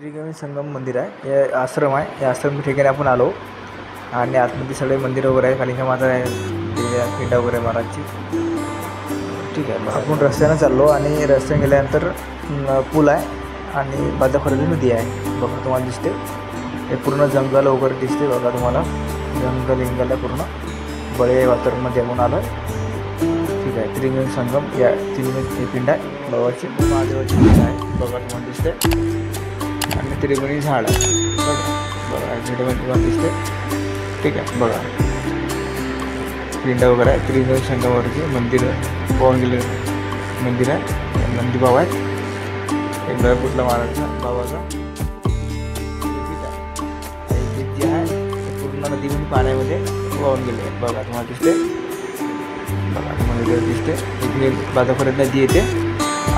त्रिवेणी संगम मंदिर आहे, हे आश्रम आहे. या आश्रम ठिकाणी आपण आलो आणि आतमध्ये सगळे मंदिर वगैरे आहे. कालिका माता आहे, देव्या पिंडा वगैरे महाराजची. ठीक आहे, आपण रस्त्यानं चाललो आणि रस्त्याने गेल्यानंतर पूल आहे आणि बाजाखोऱ्याला नदी आहे. बघा तुम्हाला दिसते, हे पूर्ण जंगल वगैरे दिसते. बघा तुम्हाला जंगल पूर्ण बळे वातावरणमध्ये आपण आलो. ठीक आहे, त्रिवेणी संगम या त्रिवेणी पिंड आहे बाबाची, महादेवाची पिंड आहे. बघा तुम्हाला दिसते आणि त्रिवेणी झाड आहे. बघा व्हिडिओमध्ये तुम्हाला दिसते. ठीक आहे, बघा पिंड वगैरे आहे. त्रिवेणी संगमावरती मंदिर पाहून गेले मंदिर आहे. नंदी बाबा आहे, एक कुठला महाराजचा बाबाचा जे आहे पूर्ण नदीमध्ये पाण्यामध्ये वाहून गेले. बघा तुम्हाला दिसते, बघा तुम्हाला दिसते. इथे बाजापर्यंत नदी येते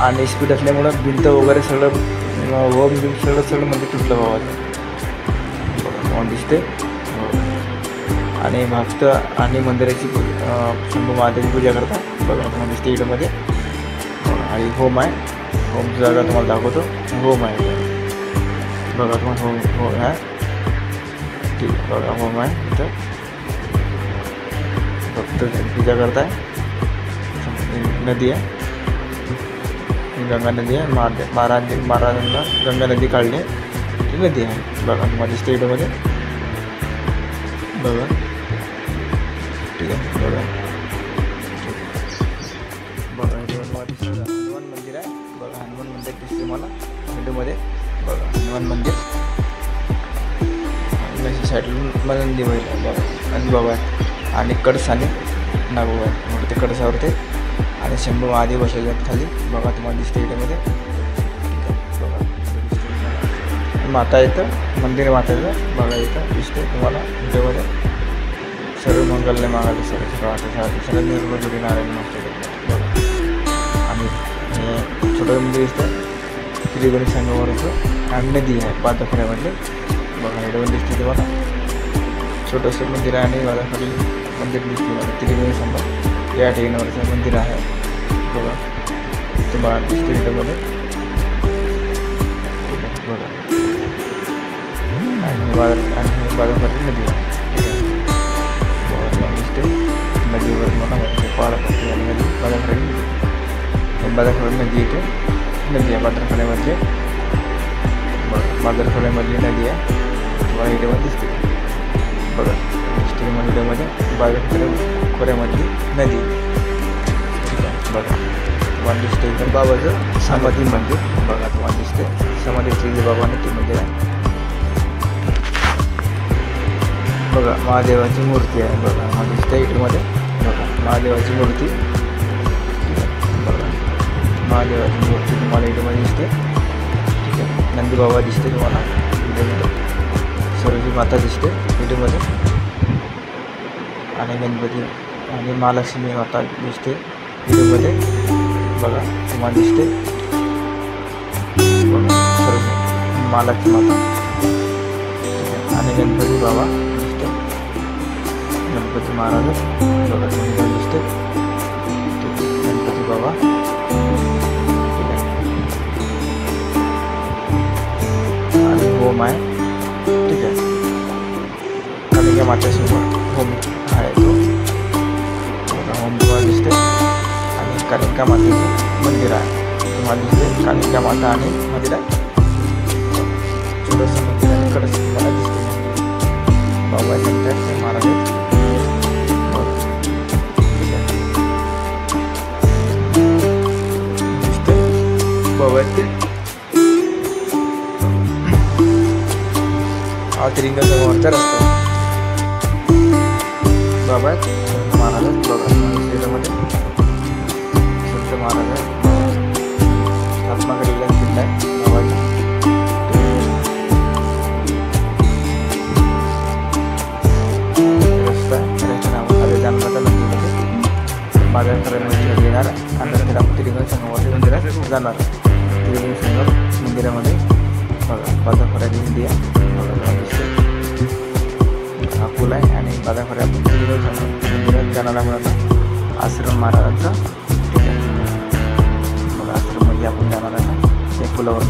आणि स्पीड असल्यामुळं भिंत वगैरे सगळं होम सगळं म्हणजे तुटलं बाबाचं. बघा तुम्हाला दिसते. आणि भक्त आणि मंदिराची शंभू महादेवाची पूजा करतात. बघा तुम्हाला दिसते व्हिडिओमध्ये. आणि होम आहे, होमची जागा तुम्हाला दाखवतो. होम आहे, बघा तुम्हाला होम आहे. ठीक आहे, बघा होम आहे. इथं भक्त पूजा करताय. नदी आहे, गंगा नदी आहे. महाराजांना गंगा नदी काढली ती नदी आहे. बघा तुम्हाला दिसते व्हिडिओमध्ये. बघा ठीक आहे, बघा बघा हनुमान मंदिर आहे. बघा हनुमान मंदिर दिसते मला व्हिडिओमध्ये. बघा हनुमान मंदिर साईडला नंदी बैल आहे. बघा नंदी बाबा आहे आणि कडस आणि नागोबा आहे. मग ते कडसावर ते आणि शंभू महादेव बसले खाली. बघा तुम्हाला दिसते व्हिडिओमध्ये. बघा माता येतं, मंदिर माताचं. बघा इथं दिसते तुम्हाला व्हिडिओमध्ये. सर्व मंगलने मागायला सगळं निर्मळ जोडी नारायण मागतो. बघा आणि छोटं मंदिर दिसतं त्रिवेणी संगमावरचं आणि नदी आहे बाजाखोऱ्यामधले. बघा व्हिडिओ दिसते तुम्हाला. छोटंसं मंदिर आहे आणि बाजाखाली मंदिर दिसते मला. त्रिवेणी संगम या ठिकाणावरचं मंदिर आहे. बघा तुम्हाला दिसते व्हिडिओमध्ये. बघा आणि बाजाखाली नदी आहे. दिसते नदीवर मला पहाड आणि नदी बाजारखोऱ्यात नदी येते. नदी आहे बाजारखोऱ्यामधले. बाजारखोऱ्यामधली नदी आहे तुम्हाला व्हिडिओमध्ये दिसते. बघा दिसते व्हिडिओमध्ये बाजारखोऱ्यामधली नदी. ठीक आहे, बघा तुम्हाला दिसते इथं बाबाचं समाधी मंदिर. बघा तुम्हाला दिसते समाधीचे बाबाने ते मंदिर आहे. बघा महादेवाची मूर्ती आहे. बघा मला दिसते इकडमध्ये. बघा महादेवाची मूर्ती. बघा महादेवाची मूर्ती तुम्हाला इकडमध्ये दिसते. ठीक आहे, नंदी बाबा दिसते तुम्हाला व्हिडिओमध्ये. सरस्वती माता दिसते व्हिडिओमध्ये आणि गणपती आणि महालक्ष्मी माता दिसते व्हिडिओमध्ये. बघा तुम्हाला दिसते. बघा सरस्वती महालक्ष्मी माता आणि गणपती बाबा दिसते. गणपती महाराज बघा तुम्हाला दिसते. गणपती बाबा. ठीक आहे, आणि होम आहे. ठीक आहे, कालिका मातेसमोर होम आहे तो. बघा होम तुम्हाला दिसते आणि कालिका मातेचं मंदिर आहे तुम्हाला दिसते. कालिका माता आणि मंदिर आहे. छोटंसं मंदिर आणि कडस मला दिसते. बाबा ते महाराज आहेत. दिसते बाबा ते हा त्रिवेणी संगमावरचा रस्ता बाबा आहेत महाराज. बघा शहरामध्ये संत महाराज आहे. स्थापना केलेला पिंड आहे बाबाची. रस्ता रस्त्याच्या नावाखाली जाणवता नदीमध्ये बाजारखोऱ्यामध्ये येणार आणि नंतर आपण त्रिवेणी संगमावरती मंदिरात जाणार. त्रिवेणी संगम मंदिरामध्ये बघा बाजारखोऱ्याची नदी आहे. बघा दिसते हा पूल आहे आणि बाजारखोऱ्या मंदिरात जाणारा म्हणून आश्रम महाराजांचा. ठीक आहे, बघा आश्रममध्ये आपण जाणार आहे त्या पुलावर.